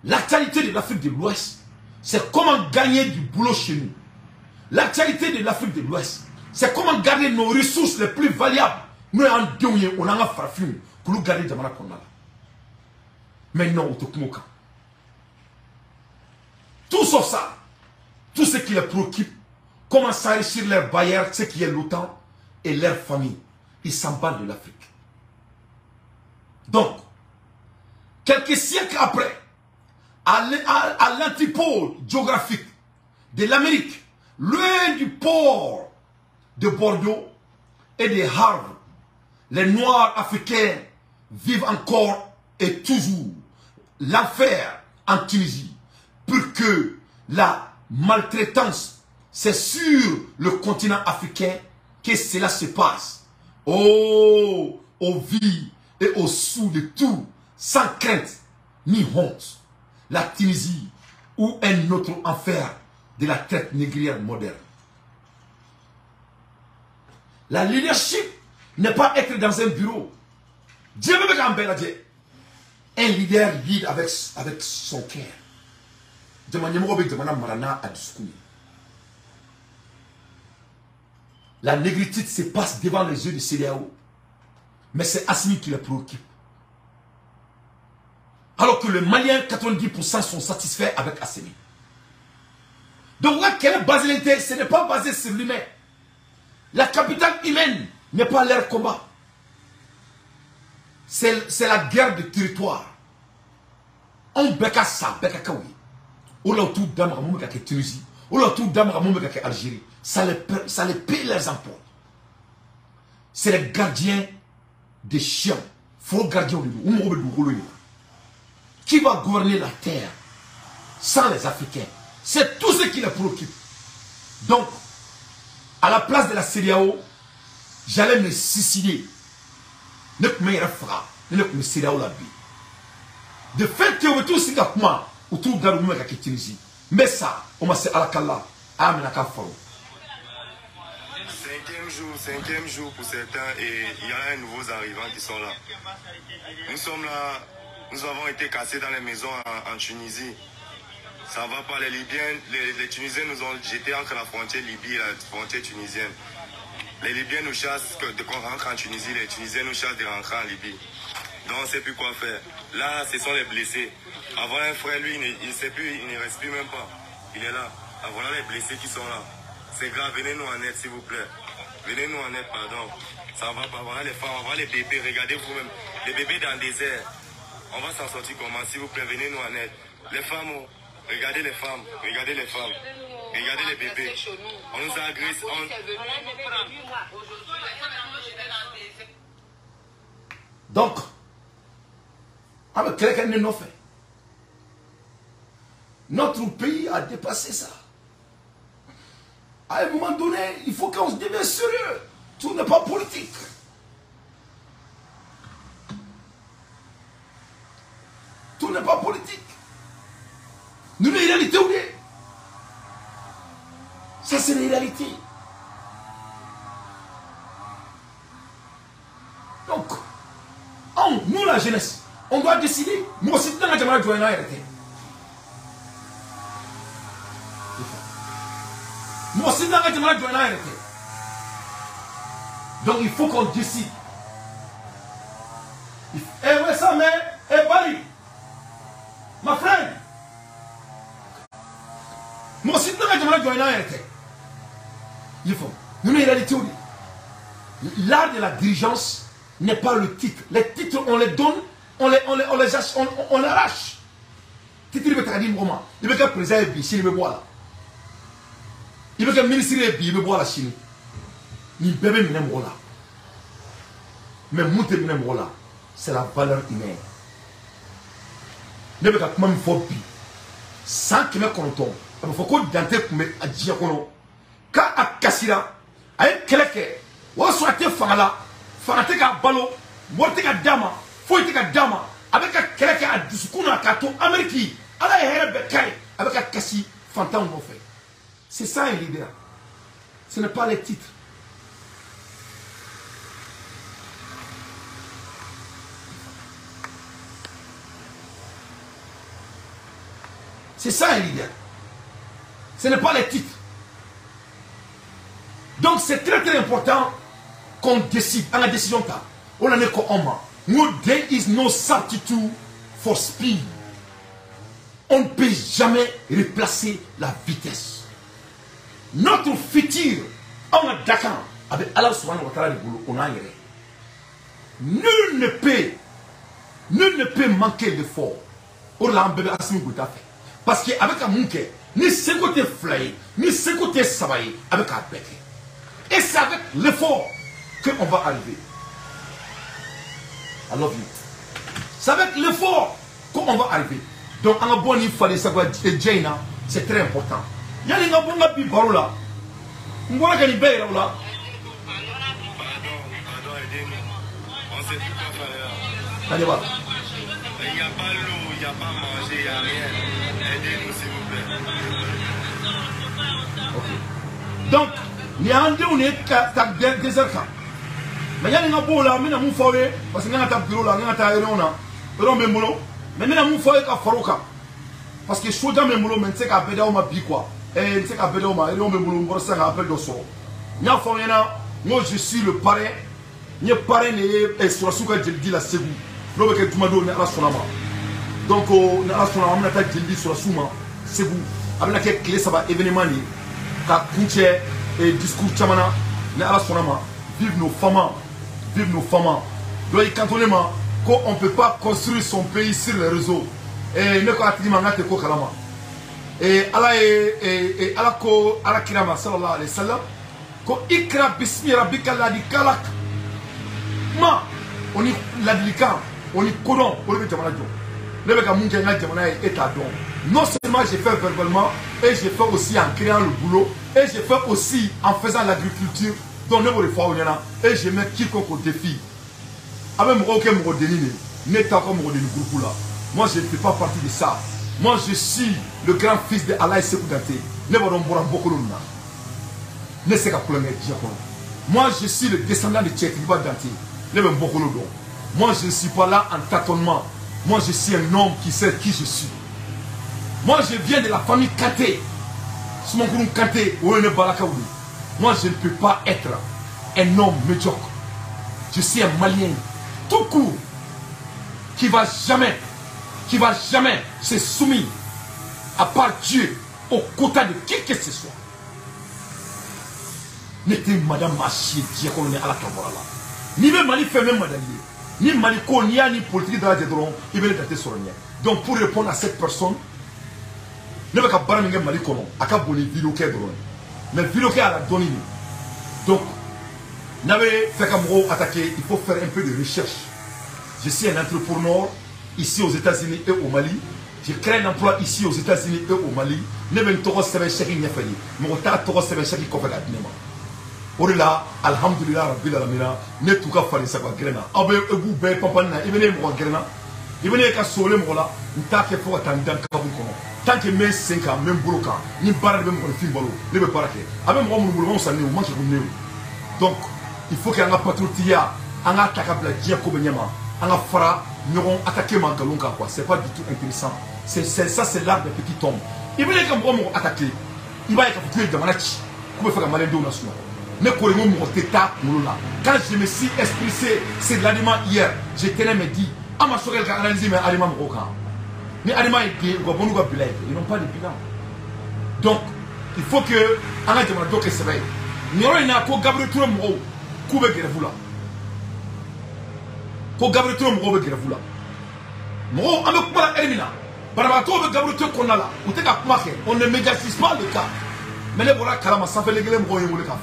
L'actualité de l'Afrique de l'Ouest, c'est comment gagner du boulot chez nous. L'actualité de l'Afrique de l'Ouest, c'est comment garder nos ressources les plus valuables. Nous, on a un farfum pour nous garder Jamana qu'on a là. Mais non, Otokumoka. Tout sauf ça. Tout ce qui les préoccupe, comment s'enrichir leurs bailleurs, ce qui est l'OTAN et leur famille. Ils s'en battent de l'Afrique. Donc, quelques siècles après, à l'antipode géographique de l'Amérique, loin du port de Bordeaux et de Havre, les Noirs africains vivent encore et toujours l'enfer en Tunisie pour que la maltraitance, c'est sur le continent africain que cela se passe. Oh, au vie et au sous de tout, sans crainte ni honte. La Tunisie ou un autre enfer de la traite négrière moderne. La leadership n'est pas être dans un bureau. Dieu me met en belle. Un leader lead avec son cœur. La négritude se passe devant les yeux de CEDEAO. Mais c'est Assimi qui les préoccupe. Alors que les Maliens, 90% sont satisfaits avec Assimi. Donc là, quelle est basalité? Ce n'est pas basé sur l'humain. La capitale humaine n'est pas leur combat. C'est la guerre de territoire. On beka ça, beka kawi. On l'a tout d'Amra Moumeka qui est Tunisie. On l'a tout d'Amra Moumeka qui est Algérie. Ça les paye leurs impôts. C'est les gardiens des chiens. Faut gardiens de nous. Qui va gouverner la terre sans les Africains? C'est tout ce qui les préoccupe. Donc, à la place de la CEDEAO, j'allais me suicider. Ne me faire, ne me CEDEAO la vie. de fait que vous tous si gapma ou tout garou me ka Tunisie mais ça on m'a c'est alakalla amena ka faro. Cinquième jour pour certains et il y a de nouveaux arrivants qui sont là. Nous sommes là, nous avons été cassés dans les maisons en Tunisie. Ça va pas, les Libyens, les Tunisiens nous ont jetés entre la frontière Libye et la frontière tunisienne. Les Libyens nous chassent de qu'on rentre en Tunisie, les Tunisiens nous chassent de rentrer en Libye. Donc on ne sait plus quoi faire. Là, ce sont les blessés. Avant un frère, lui, il ne sait plus, il ne respire même pas. Il est là. Voilà les blessés qui sont là. C'est grave, venez-nous en aide, s'il vous plaît. Venez-nous en aide, pardon. Ça va pas, voilà les femmes, voilà les bébés, regardez vous-même. Les bébés dans le désert. On va s'en sortir comment, s'il vous plaît, venez-nous en aide. Les femmes, oh, regardez les femmes, regardez les femmes. Regardez les bébés. On nous a agressés. Donc, avec quelqu'un de nos faits, notre pays a dépassé ça. À un moment donné, il faut qu'on se devienne sérieux. Tout n'est pas politique. Tout n'est pas politique. Nous, les réalités, oui. Ça, c'est les réalités. Donc, nous, la jeunesse, on doit décider. Moi aussi, dans la Jamana, je dois arrêter. Moi aussi, dans la Jamana, je dois arrêter. Donc, il faut qu'on décide. Eh ouais, ça, mais, eh, Bali, ma frère, moi aussi, dans la Jamana, je dois arrêter. Il faut. Nous, les réalités, l'art de la dirigeance n'est pas le titre. Les titres, on les donne, on l'arrache. Titre, il veut te dire, il veut que le président est ici, il veut boire là. Il veut que le ministre est il veut boire la Chine. Il veut même là. Mais monter même là, c'est la valeur humaine. Il veut que même faut bien. Sans qu'il me content. Il faut qu'on dante pour me dire qu'on quand à Kassira, avec quelqu'un, on soit fangala, fangate ka balo, morte ka dama, foite ka dama, avec quelqu'un à discours à Kato, Amérique, à la Hérébekai, avec un Kassi, Fantan ou fait. C'est ça un leader. Ce n'est pas les titres. C'est ça un leader. Ce n'est pas les titres. Donc c'est très très important qu'on décide. À la décision, on en est comme homme. There is no substitute for speed. On ne peut jamais replacer la vitesse. Notre futur, on a d'accord avec Allah subhanahu wa ta'ala, on a yéré. Nul ne peut manquer d'effort pour l'embêter à ce que fait. Parce qu'avec un mouké, ni ce côté fly, ni ce côté savaillé, avec un bec. Et c'est avec l'effort qu'on va arriver. I love you. C'est avec l'effort qu'on va arriver. Donc, en bon il fallait savoir Jaina, c'est très important. Il y a des gens qui ont dit parole là. On voit qu'il y a des gens là. Pardon, aidez-nous. On sait plus quoi faire. Allez voir. Il n'y a pas l'eau, il n'y a pas manger, il n'y a rien. Aidez-nous s'il vous plaît. Ok. Donc, ni ande on est tak désert ka mais yani nga bola mina mu fawé parce que nga ta bureau là nga ta erona ero memolo mais mina mu fawé ka faruka parce que soja memolo men se ka beda o ma bi quoi et se ka beda o ma ero memolo ngor sa appel do so nya fawé na moi je suis le parrain ni parrain et sur suka dit la segou lobe ke tumado na sonama donc na sonama na ta dit sur suma segou abena ke clé ça va événement ni ka kunche et discours chamana ne ala sonama vive nos femmes. Donc quand on ne peut pas construire son pays sur les réseaux et ne pas attirer mangate ko kalama et ala ko ala kirama sallallahu alayhi wasallam ko ikra bismi rabbika alladhi khalaq ma oni ladilika oni kodon pour le jamana jo le beka munke nga jamana état don. Non seulement j'ai fait verbalement, et j'ai fait aussi en créant le boulot, et j'ai fait aussi en faisant l'agriculture, dont nous avons fait, et je mets quiconque au défi. Avec mon aucun modèle, n'est pas comme modèle groupe là. Moi, je ne fais pas partie de ça. Moi, je suis le grand fils de Allah Sekou Dante. Moi, je suis le descendant de Tchèque-Liba Dante. Moi, je ne suis pas là en tâtonnement. Moi, je suis un homme qui sait qui je suis. Moi, je viens de la famille Kate. Moi, je ne peux pas être un homme médiocre. Je suis un Malien tout court qui va jamais se soumettre à part Dieu au quota de qui que ce soit. N'était madame Machi Dieu qu'on est à la Kabbalah. Ni même Mali fait même madame. Ni Maliko, ni politique dans la Dédron, il veut dater sur le lien. Donc pour répondre à cette personne, ne veut pas parler de Maliko, à cap bonne vidéo qui est drôle. Mais vidéo qui a la donné. Donc, n'avez fait qu'à attaquer, il faut faire un peu de recherche. Je suis un entrepreneur ici aux États-Unis et au Mali. Je crée un emploi ici aux États-Unis et au Mali. Ne veut pas faire chèque ni faire. Mais on t'a trop faire chèque qu'on fait à Dinema. Pour là, alhamdulillah, rabbil alamina, ne tout cas faire ça quoi grena. Abe ebu be pampana, il venait moi grena. Il venait qu'à sauver moi là, on t'a fait pour attendre dans le kono. Tant que mes 5 ans, même bloquant, ni barre même pour le film balo, ne veut pas rater. Avec moi, on s'en est au manque de. Donc, il faut qu'il y ait un patriotia, un attaque à la Diako Benyama, un afra, nous allons attaquer Mangalonga quoi. C'est pas du tout intéressant. Ça, c'est l'art des petits tombes. Il venait qu'à moi attaquer. Il va être tué de Manachi. Comment faire un malin de nation? Mais quand je me suis expressé, c'est de l'aliment hier, je tenais me dit, ah ma soeur elle a analysé mes aliments marocains. Mais aliments ils n'ont pas de bilan. Donc, il faut que, en a demandé que c'est vrai. Nous avons un Gabriel Touré Moro, Koube Grevula. Ko Gabriel Touré Moro Grevula. Moro, on ne peut pas éliminer. Par rapport à Gabriel Touré qu'on a là, on ne médiatise pas le cas. Mais les voilà, Kalama, ça fait les gars, Moro, ils vont le faire.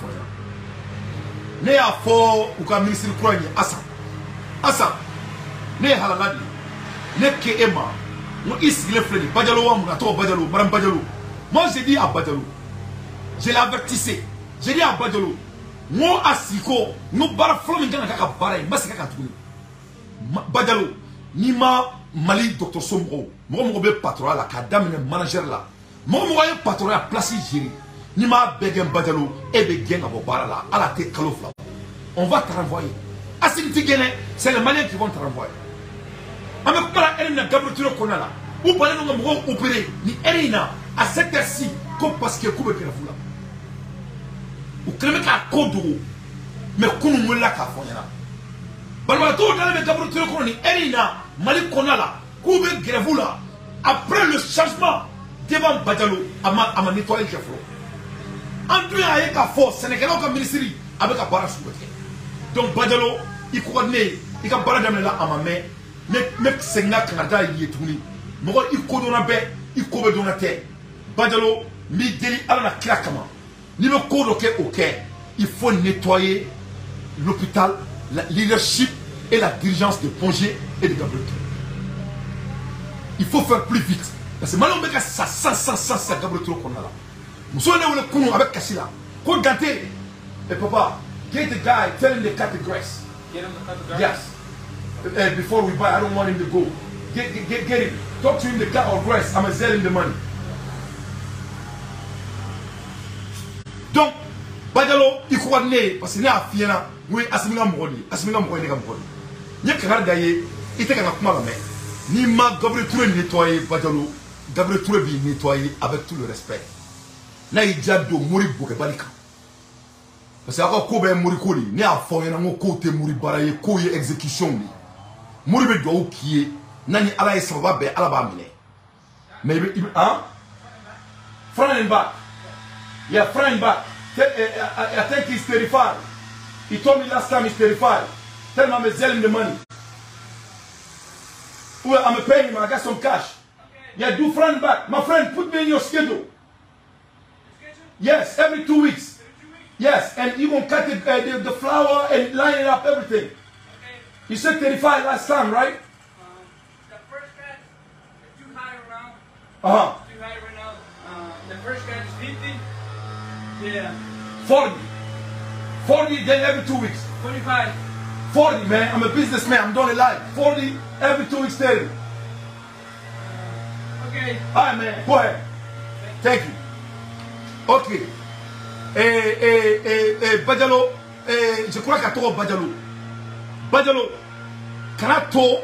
Ne y'a fɔ u ka ministre kura ye Asan ne ye halaladi ne ke e ma ngo i sigilen filɛ nin Badialo wa mun a tɔgɔ Badialo Madame Badialo. Moi j'ai dit à Badialo, je l'ai avertissé, j'ai dit à Badialo ngo a sigi ko ngo baara fɔlɔ min kan ka k'a ka baara ye n ma segin a kan tuguni. Badialo n'i ma Mali dɔgɔtɔrɔso mɔgɔw bɛ patron la k'a daminɛ manager la mɔgɔ ye patron ya place gérer. Ni ma bégin Badialo et bégin à vos barres là, à la tête calofla. On va te renvoyer. À ce que c'est les Maliens qui vont te renvoyer. Avec quoi la haine de Gabriel Touré qu'on a là, ou pas les gens opérés, ni Erina, à cette heure-ci, comme parce que Koube Grevula. Ou créez qu'à Kodou, mais qu'on nous l'a qu'à Foyana. Balmato dans le Gabriel Touré qu'on a, Erina, Mali qu'on a là, Koube Grevula, après le changement devant Badialo, à ma nettoyer le flot. André a été fort, Sénégalais comme ministre avec un barrage sous. Donc Badialo, il croit né, il a barrage là à ma main, mais c'est un Canada il est tourné. Moi il court dans la baie, il court dans la terre. Badialo, mi délit à la claquement. Ni le cours ok, il faut nettoyer l'hôpital, la leadership et la dirigeance de Pongé et de Gabriel. Il faut faire plus vite. Parce que maintenant, on ça Gabriel qu'on a là. Nous sommes avec Kassila. Quand Dante, et papa, get the guy, tell him to cut the grass. Get him to cut the grass? Yes. Before we buy, I don't want him to go. Get him. Talk to him to cut our grass. I'm going to sell him the money. Donc, Badialo, il croit né, parce qu'il y a un fille là, oui, Assimila Mbrodi, Assimila Mbrodi, il y a quelqu'un d'ailleurs, il était comme la main. Ni ma Gabriel Touré nettoyé, Badialo, Gabriel Touré bien nettoyé avec tout le respect. Là, il y a de mourir pour que Balika. Parce que quand Kobe est mourir, il y a un foyer dans mon côté mourir, baraye, koye exécution. Mourir de doigt qui est, nani ala est va be ala ba mine. Mais hein? Front and back. Yeah, front and back. I think he's 35. He told me last time he's 35. Tell him I'm selling the money. Well, I'm paying him, I got some cash. Yeah, do front and back. My friend, put me in your schedule. Yes, every 2 weeks. Yes, and you gonna cut the flour and line it up, everything. Okay. You said 35 last time, right? The first cut is too high around. Too high right now. The first cut is 50. Yeah. 40. 40 then every 2 weeks. 45. 40, man. I'm a businessman. I'm doing it live. 40 every 2 weeks. 30. Okay. Ah, mais, go ahead. Thank you. Ok. Badjalo, je crois qu'à toi, Badjalo. Badjalo, Kanato,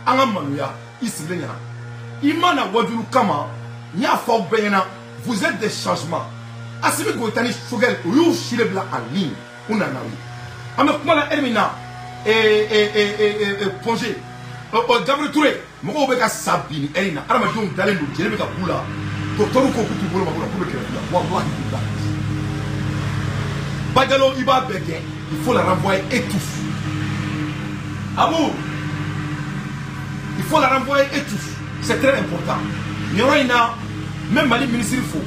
Angamanuya, Islenya. Imana Wadulu Kama, Nya Faubena, vous êtes des changements. Asimi Goitani Shugel, you Shilebla en ligne, Unanawi. Amekumala Ermina, Pongé, Gabriel Touré, Mobeka Sabini, Erina, Armadon Dalendo, Jelebeka Pula, Docteur Kokutu Bola, Wallahi. Badjalo Iba Bege, il faut la renvoyer étouffe. Amour, il faut la renvoyer étouffe. C'est très important. Il y aura une même Mali ministre il faut.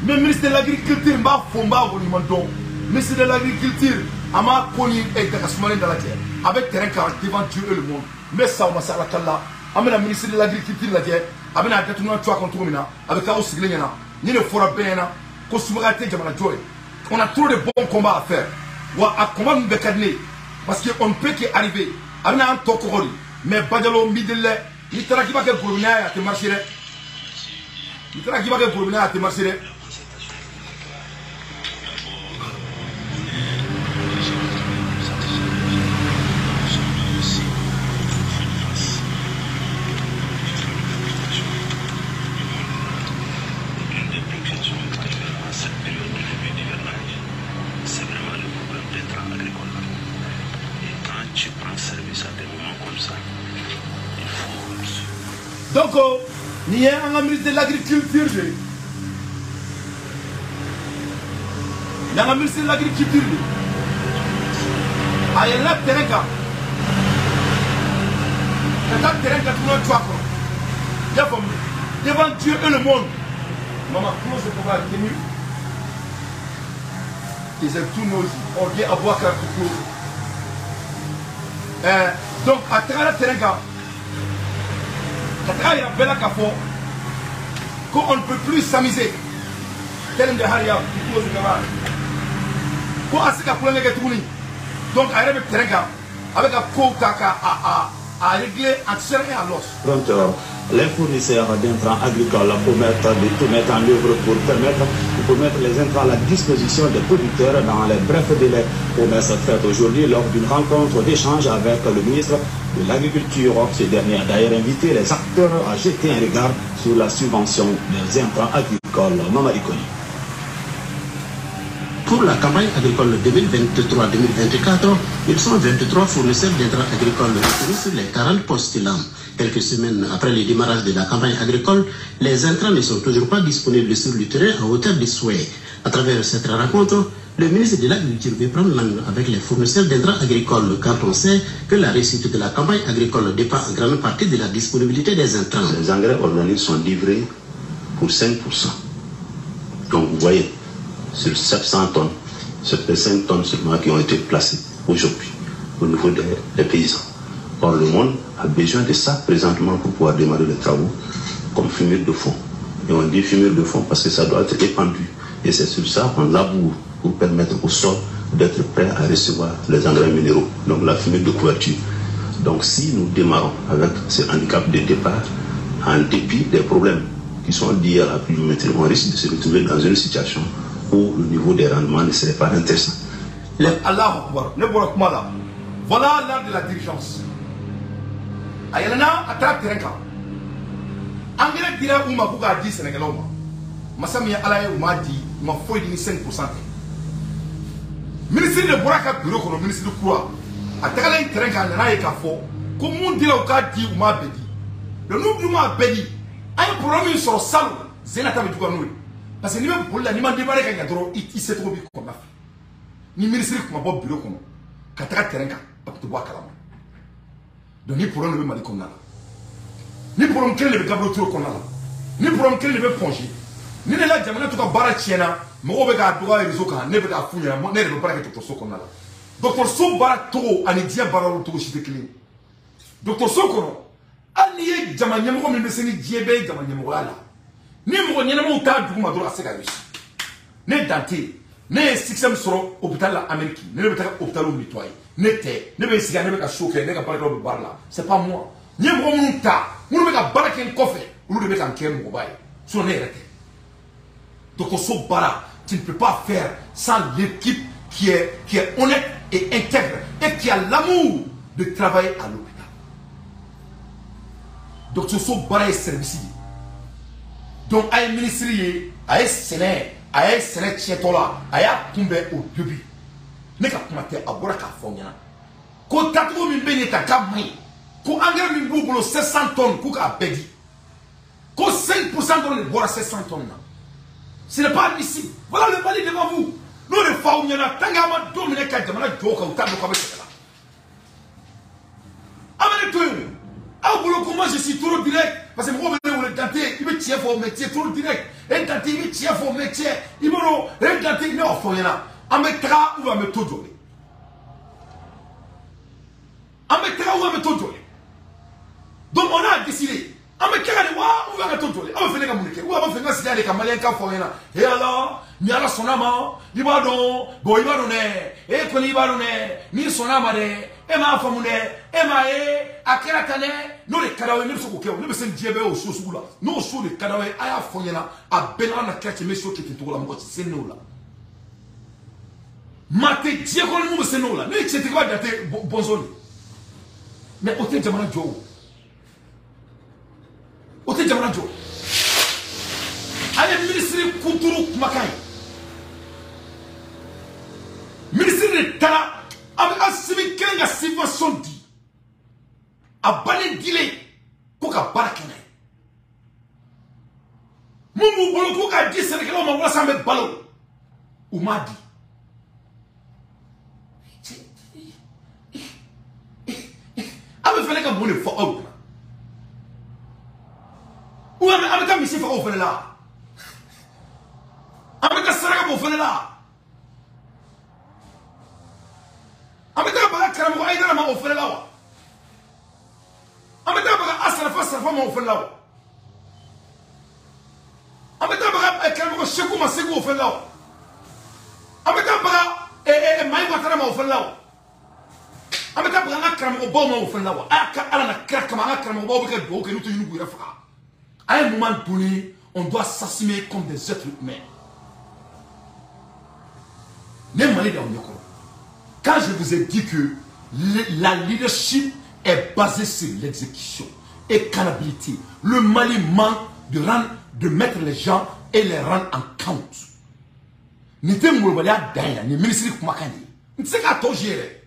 Même ministre de l'agriculture, m'a fomba au Limandon. Ministre de l'agriculture, Ama Koni et Dakasumane dans la terre. Avec terrain devant Dieu et le monde. Mais ça, on m'a ça la kalla. Amena ministre de l'agriculture la terre. Amena Katuna Tua Contromina. Avec Kao Siglena. Ni le Fora Bena. Kosumagate Jamana Joy. On a trop de bons combats à faire. Ou à combat nous bécadner. Parce qu'on ne peut qu'arriver. Amena un Tokoroli. Mais Badjalo Midele. Il te qui va que pour venir à te marcher. Il te qui va que pour venir à te marcher. Donc, il y a un ministre de l'agriculture. Il y a un ministre de l'agriculture. Il y a un terrain. Il y a un terrain qui a devant Dieu et le monde. Maman, comment je peux tenir? Ils ont tous nos yeux. On vient à boire quelque chose. Donc, à travers le terrain, qu'on ne peut plus s'amuser. Donc, avec un coca à régler en chair et à l'os. Les fournisseurs d'intrants agricoles pour tout mettre en œuvre pour mettre les intrants à la disposition des producteurs dans les brefs délais. Promesse faite aujourd'hui lors d'une rencontre d'échange avec le ministre de l'Agriculture. Ce dernier a d'ailleurs invité les acteurs à jeter un regard sur la subvention des intrants agricoles. Mamadi Koli. Pour la campagne agricole 2023-2024, ils sont 23 fournisseurs d'intrants agricoles réunis sur les 40 postulants. Quelques semaines après le démarrage de la campagne agricole, les intrants ne sont toujours pas disponibles sur le terrain à hauteur des souhaits. À travers cette rencontre, le ministre de l'Agriculture veut prendre langue avec les fournisseurs d'intrants agricoles, car on sait que la réussite de la campagne agricole dépend en grande partie de la disponibilité des intrants. Les engrais organiques sont livrés pour 5%. Donc vous voyez, sur 700 tonnes, c'est 5 tonnes seulement qui ont été placées aujourd'hui au niveau des paysans. Or, le monde a besoin de ça présentement pour pouvoir démarrer les travaux comme fumure de fond. Et on dit fumure de fond parce que ça doit être épandu. Et c'est sur ça qu'on laboure pour permettre au sol d'être prêt à recevoir les engrais minéraux, donc la fumure de couverture. Donc si nous démarrons avec ce handicap de départ, en dépit des problèmes qui sont liés à la pluviométrie, on risque de se retrouver dans une situation où le niveau des rendements ne serait pas intéressant. Voilà l'art de la dirigeance. Ayalana attrape terrain. Engrais dira ou ma bouga dit Sénégalais. Massami Alaye ou ma dit ma feuille de 5%. Ministre de Boraka bureau comme ministre de Koua. A tagala terrain na eka fo. Comme on dit au cas dit ou ma bedi. Le nombre de ma bedi. Un problème sur salle. Zenata me douganou. Parce que ni même pour la ni m'a démarré quand il y a trop il s'est trop vite comme ça. Ni ministre comme ma bureau comme. Kataka terrain pas te boire calame. Donc ni pour un lever Mali qu'on a là. Ni pour un lever Gabriel Touré qu'on a là. Ni pour un lever Pongé. Ni ne la jamana tout ka bara tiena. Mo be ka doga réseau ka ne be ka funya mo ne be para que docteur Soko na là. Docteur Soko bara to ani dia bara to chite clean. Docteur Soko ani jamanya mo me seni diebe jamanya mo ala. Ni mo nyena mo ta du ma do aseka wi. Ne dante ne 6e soro hôpital américain. Ne be ta hôpital au nettoyer. Ne be siga ne be ka choquer ne ka bara do barla. C'est pas moi. Ni mo munta, mo be ka bara ken kofé. Vous devez en créer mon bail. Sur les arrêtés. Donc, au saut bara, tu ne peux pas faire sans l'équipe qui est honnête et intègre et qui a l'amour de travailler à l'hôpital. Donc, ce saut bara est service. Donc, à un ministre, à un Sénat, Tchetola, à un Kumbe au début. Ne ka kumate abora ka fonyana. Ko tatu min bene ta kamai. Ko engrais min boulo 700 tonnes ko ka pedi. Ko 5% de l'Ebola 700 tonnes. Ce n'est pas admissible. Voilà le Mali devant vous. Nous les femmes, il y en a tangama dominer Kadjamana Djoka ou Tabo Kabekela. Amen. Ah, comment je suis trop direct. Parce que moi, je vais tenter, il me tient pour métier trop direct. Et tenter, il me tient pour métier. Il me tenter, il me offre. Ametra ou Ametodjole. Ametra ou Ametodjole. Donc on a décidé. Ametra ou Ametodjole. On va faire les Kamoulike. Ou on va faire signaler les Kamaliens Kafoyena. Et alors, Niala Sonama, Ibadon, Boibadone, et Kolibadone, Ni Sonama, Emma Famune, Emma E, Akeratane, nous les Kadawe, nous sommes au cœur, nous sommes Diabé au Sosoula. Nous sommes les Kadawe, Aya Foyena, à Belan, la Kati, Messieurs qui étaient tout la moitié, c'est nous là. Maté diakon mu se no la ne chete ko date bonzoni mais ote jamana jo ale ministre kulturu makai ministre de tala avec asimi kenga subvention di abane dile ko ka barakene mumu bolo ko ka di Sénégal ma wala sambe balo umadi il fallait que vous le fassiez. Ou avec un monsieur faut faire là. Avec un saraka pour faire là. Avec un barak karam ou aïda ma faire là. Avec un barak asrafa ma faire là. Avec un barak karam ou chekou ma segou faire là. Avec un barak maï watara ma faire là. Ameka branga kram o bo mo fenla wa aka ala na crack ma kram o bo ke do ke nous te yugu rafa. À un moment donné, on doit s'assumer comme des êtres humains. Quand je vous ai dit que la leadership est basée sur l'exécution et canabilité, le Mali manque de mettre les gens et les rendre en compte. Ni te mourbaya daya ni ministre kumakani. Ni se ka to gérer.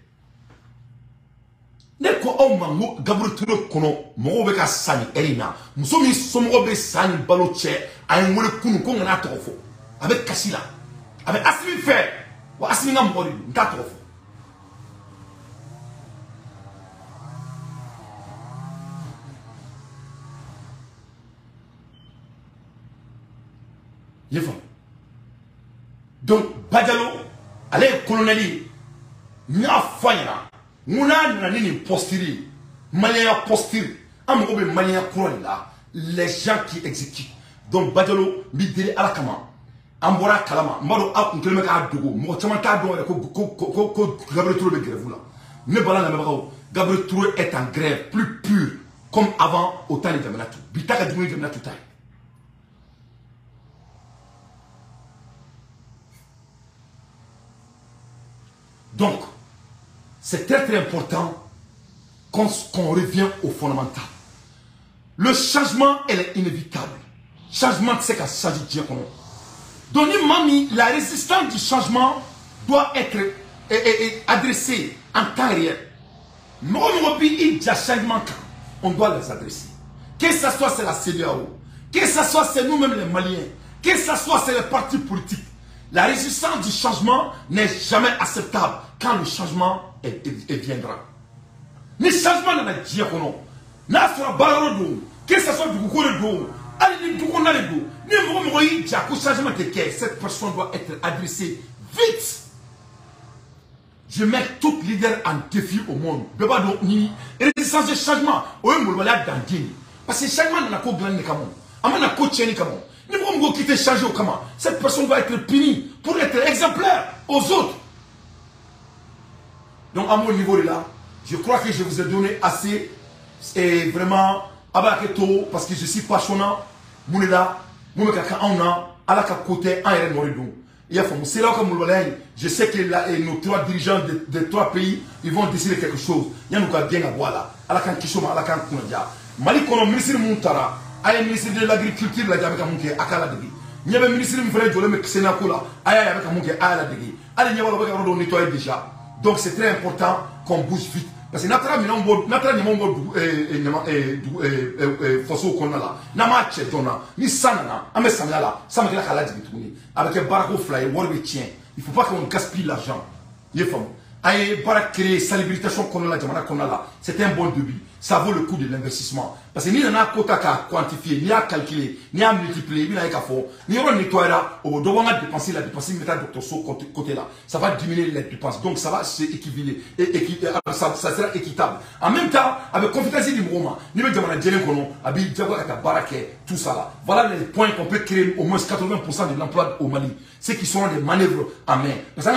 Ne ko o mango gabru tuno kono mo be ka sani erina muso mi somo be sani balo che ay ngole kunu ko ngana to fo avec kasila avec asimi fait wa asimi ngam bori nta to fo yefo donc Badialo allez coloneli nya fanya Mouna nani postiri, malien postiri, amoureux malien couronne là, les gens qui exécutent. Donc Badialo, midiri à la kama, ambora kalama, mado a un kilomètre à Dogo, moi chamanta do ko Gabriel Touré de grève là. Ne bala na mabao, Gabriel Touré est en grève plus pure, comme avant au temps de Jamanatu. Bitaka du Jamanatu taille. Donc, c'est très très important qu'on revient au fondamental. Le changement, elle est inévitable. Changement, c'est qu'à changer de Dieu. Donc, mamie, la résistance du changement doit être adressée en temps réel. On doit les adresser. Que ce soit c'est la CEDEAO, que ce soit c'est nous-mêmes les Maliens, que ce soit c'est les partis politiques. La résistance du changement n'est jamais acceptable quand le changement viendra. Le changement n'a dit qu'on n'a pas de que ce soit du coup de dos, allez du coup n'a le dos. Changement de guerre, cette personne doit être adressée vite. Je mets tout leader en défi au monde. Beba donc ni résistance du changement. Oye mulwala dandini. Parce que changement n'a pas gagné comme on. Amana coaché ni comme on. Ni bon quitter changer au comment. Cette personne doit être punie pour être exemplaire aux autres. Donc à mon niveau de là, je crois que je vous ai donné assez et vraiment Abaketo, parce que je suis passionnant, Mouneda, Moumekaka Auna, à la côté, un et Noridou. C'est là comme je sais que nos 3 dirigeants des 3 pays, ils vont décider quelque chose. Il y a nous bien à voir là. À la can Kishoma, à la can Kunadia. Mali Kono, ministre Moutara, à la ministre de l'Agriculture, la Jamaica Munke, à Kaladegi. Il y avait un ministre de l'Agriculture, Sénacola, à la Munke, à la Degi. Allez, il y a un nettoyer déjà. Donc c'est très important qu'on bouge vite. Parce que notre ami Fosso Konala, Namache Dona, ni Sanana, Ame Samala, Samala Kaladi, avec un barco fly, Warbe tient. Il ne faut pas qu'on gaspille l'argent. Il est femme. Aïe, para créer célébritation Konala, Jamana Konala, c'est un bon début. Ça vaut le coup de l'investissement. Parce que ni n'a quota qu'à quantifier, ni à calculer, ni à multiplier, ni à faire, ni à nettoyer, on doit dépenser la dépense, mettre un docteur sur côté là. Ça va diminuer les dépenses. Donc ça va s'équivaler. Ça sera équitable. En même temps, avec confidence du moment, ni même dans la Djelen Kono, avec Djabwa Kata Barake, tout ça là. Voilà les points qu'on peut créer au moins 80% de l'emploi au Mali. Ceux qui sont des manœuvres à main. Parce que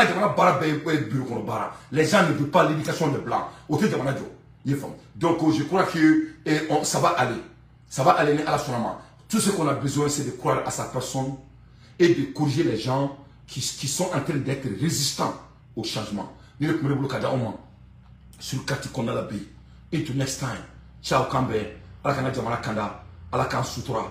les gens ne veulent pas l'éducation des blancs. Autour de Manadjo. Donc je crois que ça va aller. Ça va aller à la sonama. Tout ce qu'on a besoin, c'est de croire à sa personne et de corriger les gens qui sont en train d'être résistants au changement. Sur le quartier qu'on a la baie. Until next time. Ciao Kambe. Alakana Jamana Kanda. Alakan Sutura.